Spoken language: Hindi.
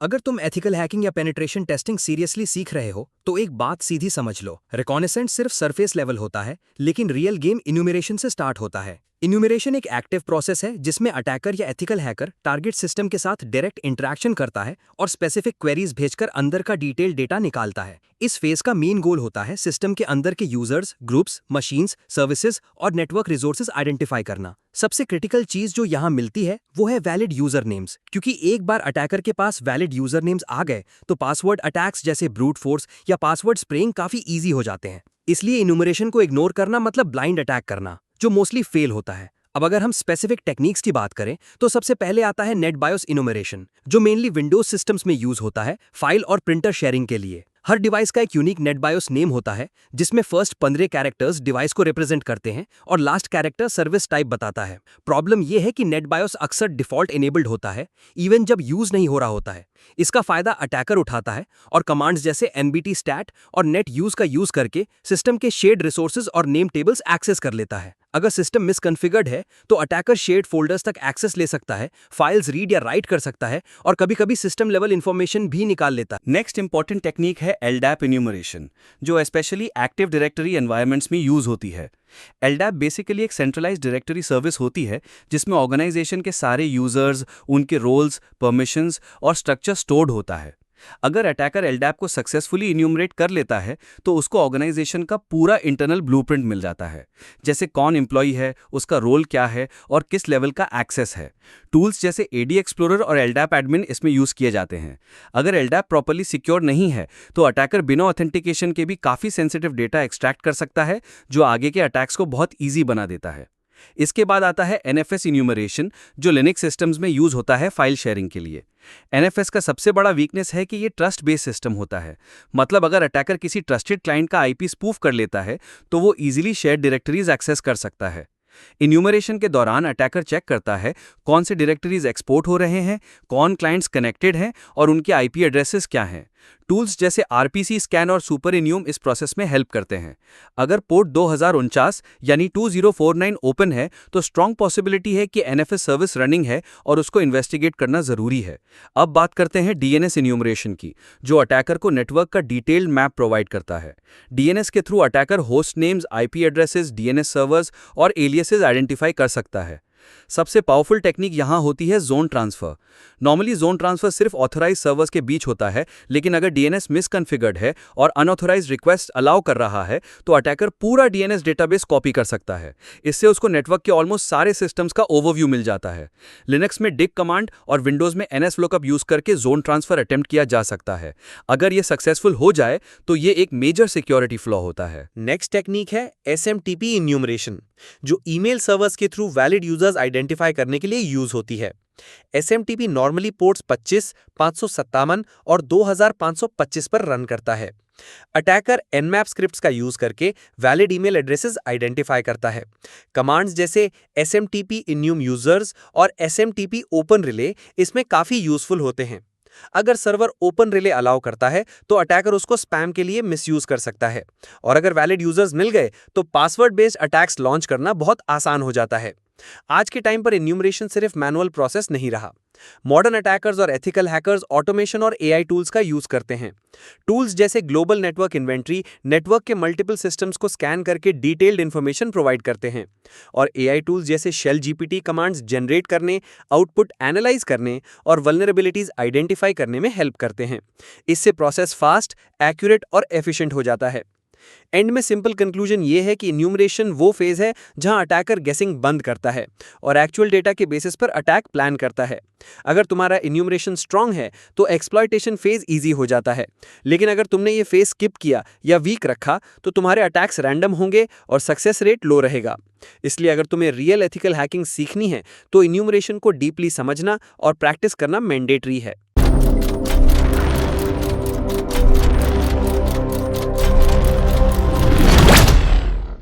अगर तुम एथिकल हैकिंग या पेनिट्रेशन टेस्टिंग सीरियसली सीख रहे हो तो एक बात सीधी समझ लो, रिकॉनेसेंस सिर्फ सरफेस लेवल होता है, लेकिन रियल गेम इन्यूमरेशन से स्टार्ट होता है। इन्यूमरेशन एक एक्टिव प्रोसेस है जिसमें अटैकर या एथिकल हैकर टारगेट सिस्टम के साथ डायरेक्ट इंटरेक्शन करता है और स्पेसिफिक क्वेरीज भेजकर अंदर का डिटेल डेटा निकालता है। इस फेज का मेन गोल होता है सिस्टम के अंदर के यूजर्स, ग्रुप्स, मशीन्स, सर्विसेज और नेटवर्क रिसोर्सेज आइडेंटिफाई करना। सबसे क्रिटिकल चीज जो यहाँ मिलती है वो है वैलिड यूजर नेम्स, क्योंकि एक बार अटैकर के पास वैलिड यूजर नेम्स आ गए तो पासवर्ड अटैक्स जैसे ब्रूट फोर्स या पासवर्ड स्प्रेइंग काफी इजी हो जाते हैं। इसलिए इन्यूमरेशन को इग्नोर करना मतलब ब्लाइंड अटैक करना, जो मोस्टली फेल होता है। अब अगर हम स्पेसिफिक टेक्निक्स की बात करें तो सबसे पहले आता है नेट बायोस इन्यूमरेशन, जो मेनली विंडोज सिस्टम्स में यूज होता है फाइल और प्रिंटर शेयरिंग के लिए। हर डिवाइस का एक यूनिक नेट बायोस नेम होता है जिसमें फर्स्ट 15 कैरेक्टर्स डिवाइस को रिप्रेजेंट करते हैं और लास्ट कैरेक्टर सर्विस टाइप बताता है। प्रॉब्लम यह है कि नेट बायोस अक्सर डिफॉल्ट इनेबल्ड होता है इवन जब यूज नहीं हो रहा होता है। इसका फायदा अटैकर उठाता है और कमांड्स जैसे nbt stat और नेट यूज का यूज करके सिस्टम के शेयर्ड रिसोर्सेज और नेम टेबल्स एक्सेस कर लेता है। अगर सिस्टम मिसकॉन्फ़िगर्ड है तो अटैकर शेयर्ड फोल्डर्स तक एक्सेस ले सकता है, फाइल्स रीड या राइट कर सकता है और कभी-कभी सिस्टम लेवल इंफॉर्मेशन भी निकाल लेता है। नेक्स्ट इंपॉर्टेंट टेक्निक है LDAP इन्यूमरेशन, जो स्पेशली एक्टिव डायरेक्टरी एनवायरनमेंट्स में यूज होती है। LDAP बेसिकली एक सेंट्रलाइज्ड डायरेक्टरी सर्विस होती है जिसमें ऑर्गेनाइजेशन के सारे यूजर्स, उनके रोल्स, परमिशंस और स्ट्रक्चर स्टोर्ड होता है। अगर अटैकर LDAP को सक्सेसफुली इन्यूमरेट कर लेता है तो उसको ऑर्गेनाइजेशन का पूरा इंटरनल ब्लूप्रिंट मिल जाता है, जैसे कौन एम्प्लॉय है, उसका रोल क्या है और किस लेवल का एक्सेस है। टूल्स जैसे AD एक्सप्लोरर और LDAP एडमिन इसमें यूज किए जाते हैं। अगर LDAP प्रॉपर्ली सिक्योर नहीं है तो अटैकर बिना ऑथेंटिकेशन के भी काफ़ी सेंसिटिव डेटा एक्सट्रैक्ट कर सकता है, जो आगे के अटैक्स को बहुत ईजी बना देता है। इसके बाद आता है NFS इन्यूमरेशन, जो लिनक्स सिस्टम्स में यूज होता है फाइल शेयरिंग के लिए। NFS का सबसे बड़ा वीकनेस है कि ये ट्रस्ट बेस्ड सिस्टम होता है, मतलब अगर अटैकर किसी ट्रस्टेड क्लाइंट का IP स्पूफ कर लेता है तो वो इजीली शेयर्ड डायरेक्टरीज एक्सेस कर सकता है। इन्यूमरेशन के दौरान अटैकर चेक करता है कौन से डायरेक्टरीज एक्सपोर्ट हो रहे हैं, कौन क्लाइंट्स कनेक्टेड हैं और उनके IP एड्रेसेस क्या हैं। टूल्स जैसे RPC स्कैन और सुपर इन्यूम इस प्रोसेस में हेल्प करते हैं। अगर पोर्ट 2049 यानी 2049 ओपन है तो स्ट्रॉन्ग पॉसिबिलिटी है कि NFS सर्विस रनिंग है और उसको इन्वेस्टिगेट करना जरूरी है। अब बात करते हैं DNS इन्यूमरेशन की, जो अटैकर को नेटवर्क का डिटेल्ड मैप प्रोवाइड करता है। DNS के through attacker host names, IP addresses, DNS servers और एलियासेस आइडेंटिफाई कर सकता है। सबसे पावरफुल टेक्निक यहाँ होती है zone transfer. Normally zone transfer सिर्फ ऑथराइज सर्वर्स के बीच होता है, लेकिन अगर DNS मिसकॉन्फ़िगर्ड है और अनऑथराइज्ड रिक्वेस्ट अलाउ कर रहा है तो अटैकर पूरा DNS डेटाबेस कॉपी कर सकता है। इससे उसको नेटवर्क के ऑलमोस्ट सारे सिस्टम्स का ओवरव्यू मिल जाता है। लिनक्स में डिग कमांड और विंडोज में NSLOOKUP यूज करके जोन ट्रांसफर अटेम्प्ट किया जा सकता है। अगर ये सक्सेसफुल हो जाए तो ये एक मेजर सिक्योरिटी फ्लॉ होता है। नेक्स्ट टेक्निक है SMTP इन्यूमरेशन, जो ईमेल सर्वर्स के थ्रू वैलिड यूजर्स आइडेंटिफाई करने के लिए यूज होती है। SMTP नॉर्मली पोर्ट्स 25, 557 और 2525 पर रन करता है। अटैकर Nmap स्क्रिप्ट्स का यूज करके वैलिड ईमेल एड्रेसेस आइडेंटिफाई करता है। कमांड्स जैसे SMTP enum users और SMTP open relay इसमें काफी यूजफुल होते हैं। अगर सर्वर ओपन रिले अलाउ करता है तो अटैकर उसको स्पैम के लिए मिसयूज कर सकता है, और अगर वैलिड यूजर्स मिल गए तो पासवर्ड बेस्ड अटैक्स लॉन्च करना बहुत आसान हो जाता है। आज के टाइम पर इन्यूमरेशन सिर्फ मैनुअल प्रोसेस नहीं रहा। मॉडर्न अटैकर्स और एथिकल हैकर्स ऑटोमेशन और AI टूल्स का यूज करते हैं। टूल्स जैसे ग्लोबल नेटवर्क इन्वेंट्री नेटवर्क के मल्टीपल सिस्टम्स को स्कैन करके डिटेल्ड इंफॉर्मेशन प्रोवाइड करते हैं, और AI टूल्स जैसे शेल GPT कमांड्स जनरेट करने, आउटपुट एनालाइज करने और वल्नरेबिलिटीज आइडेंटिफाई करने में हेल्प करते हैं। इससे प्रोसेस फास्ट, एक्यूरेट और एफिशिएंट हो जाता है। एंड में सिंपल कंक्लूजन ये है कि इन्यूमरेशन वो फेज है जहां अटैकर गेसिंग बंद करता है और एक्चुअल डेटा के बेसिस पर अटैक प्लान करता है। अगर तुम्हारा इन्यूमरेशन स्ट्रांग है तो एक्सप्लॉयटेशन फेज इजी हो जाता है, लेकिन अगर तुमने ये फेज स्किप किया या वीक रखा तो तुम्हारे अटैक्स रैंडम होंगे और सक्सेस रेट लो रहेगा। इसलिए अगर तुम्हें रियल एथिकल हैकिंग सीखनी है तो इन्यूमरेशन को डीपली समझना और प्रैक्टिस करना मैंडेटरी है।